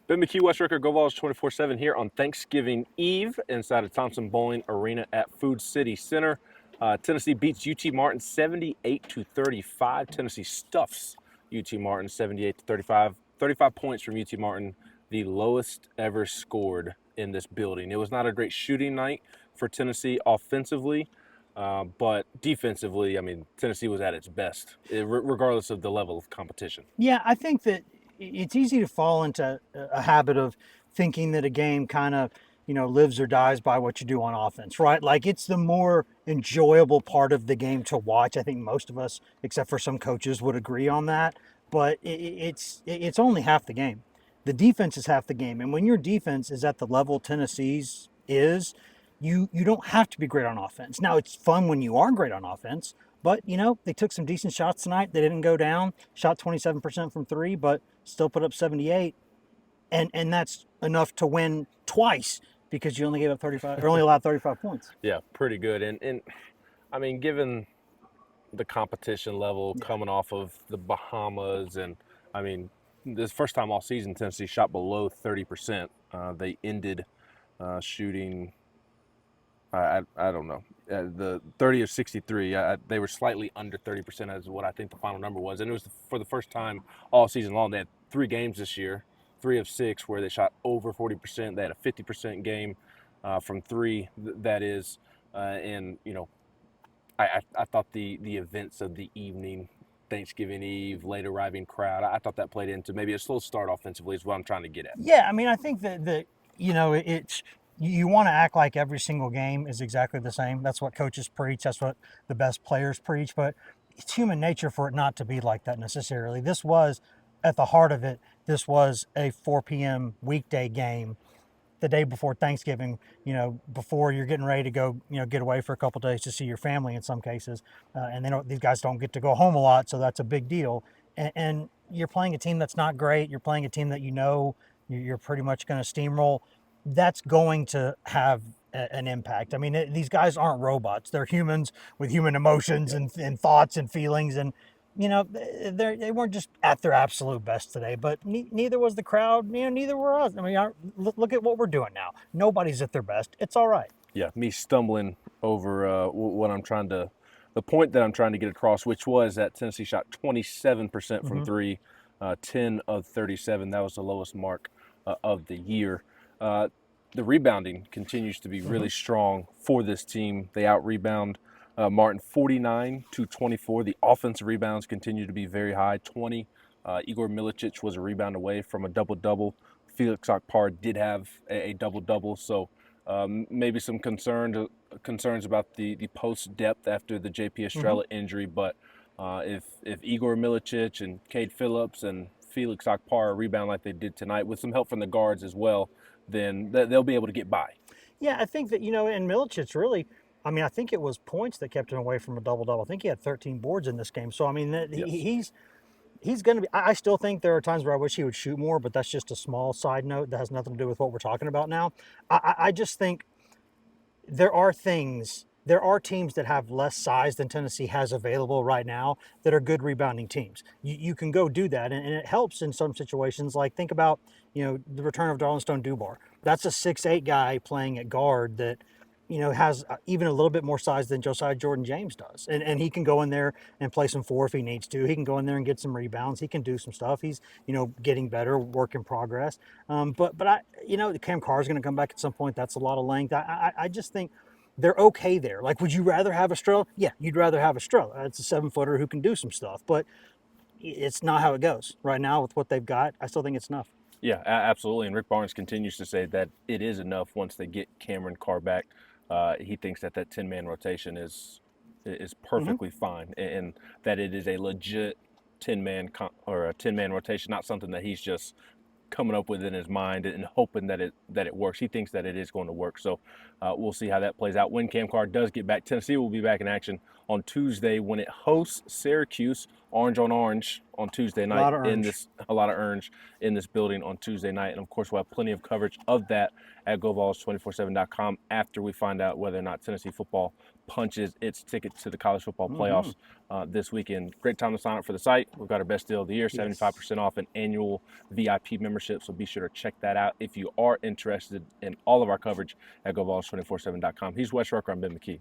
Ben McKee, West Ricker, Go Vols 24/7 here on Thanksgiving Eve inside of Thompson Bowling Arena at Food City Center. Tennessee beats UT Martin 78-35. Tennessee stuffs UT Martin 78-35. 35 points from UT Martin, the lowest ever scored in this building. It was not a great shooting night for Tennessee offensively, but defensively, I mean, Tennessee was at its best, regardless of the level of competition. Yeah, I think that it's easy to fall into a habit of thinking that a game kind of, lives or dies by what you do on offense, right? Like it's the more enjoyable part of the game to watch. I think most of us, except for some coaches, would agree on that. But it's only half the game. The defense is half the game, and when your defense is at the level Tennessee's is, you don't have to be great on offense. Now it's fun when you are great on offense, but they took some decent shots tonight. They didn't go down. Shot 27% from three, but still put up 78, and that's enough to win twice because you only gave up 35 or only allowed 35 points. Yeah, pretty good. And I mean, given the competition level Yeah. coming off of the Bahamas, and I mean, this first time all season Tennessee shot below 30%. They ended shooting, I don't know, the 30 of 63. They were slightly under 30% as what I think the final number was, and it was for the first time all season long. They had 3 games this year, 3 of 6 where they shot over 40%. They had a 50% game from three. That is, and I thought the events of the evening, Thanksgiving Eve, late arriving crowd, I thought that played into maybe a slow start offensively is what I'm trying to get at. Yeah, I mean, I think that it's you want to act like every single game is exactly the same. That's what coaches preach. That's what the best players preach. But it's human nature for it not to be like that necessarily. This was, at the heart of it, this was a 4 p.m. weekday game the day before Thanksgiving, before you're getting ready to go, get away for a couple of days to see your family in some cases. And these guys don't get to go home a lot, so that's a big deal. And you're playing a team that's not great. You're playing a team that you're pretty much going to steamroll. That's going to have an impact. I mean, these guys aren't robots. They're humans with human emotions and thoughts and feelings. And they weren't just at their absolute best today, but neither was the crowd. Neither were us. I mean, look at what we're doing now. Nobody's at their best. It's all right. Yeah, me stumbling over what I'm trying to, the point that I'm trying to get across, which was that Tennessee shot 27% from Mm-hmm. three, 10 of 37. That was the lowest mark of the year. Uh, the rebounding continues to be really strong for this team. They out rebound Martin 49-24. The offensive rebounds continue to be very high, 20. Igor Milicic was a rebound away from a double-double. Felix Akpar did have a double-double, so maybe some concerns about the post depth after the JP Mm-hmm. Estrella injury. But if Igor Milicic and Cade Phillips and Felix Akpar rebound like they did tonight, with some help from the guards as well, then they'll be able to get by. Yeah, I think that and Milicic really. I mean, I think it was points that kept him away from a double double. I think he had 13 boards in this game. So I mean, Yes. he's going to be. I still think there are times where I wish he would shoot more, but that's just a small side note that has nothing to do with what we're talking about now. I just think there are teams that have less size than Tennessee has available right now that are good rebounding teams. You can go do that, and it helps in some situations. Like think about the return of Darlin Stone Dubar. That's a 6'8" guy playing at guard that has even a little bit more size than Josiah Jordan James does, and he can go in there and play some four if he needs to. He can go in there and get some rebounds. He can do some stuff. He's getting better, work in progress. But Cam Carr is going to come back at some point. That's a lot of length. I just think they're okay there. Like, would you rather have Estrella? Yeah, you'd rather have Estrella. It's a 7-footer who can do some stuff, but it's not how it goes right now with what they've got. I still think it's enough. Yeah, absolutely. And Rick Barnes continues to say that it is enough once they get Cameron Carr back. He thinks that 10-man rotation is Mm-hmm. perfectly fine, and that it is a legit 10-man rotation, not something that he's just coming up with in his mind and hoping that it works. He thinks that it is going to work. So we'll see how that plays out. When Cam Carr does get back, Tennessee will be back in action on Tuesday when it hosts Syracuse orange on orange on Tuesday night lot of in orange. this a lot of orange in this building on Tuesday night, and of course we'll have plenty of coverage of that at GoVols247.com after we find out whether or not Tennessee football punches its ticket to the college football playoffs this weekend. Great time to sign up for the site. We've got our best deal of the year, 75% off an annual VIP membership, so be sure to check that out if you are interested in all of our coverage at GoVols247.com. He's Wes Rucker, I'm Ben McKee.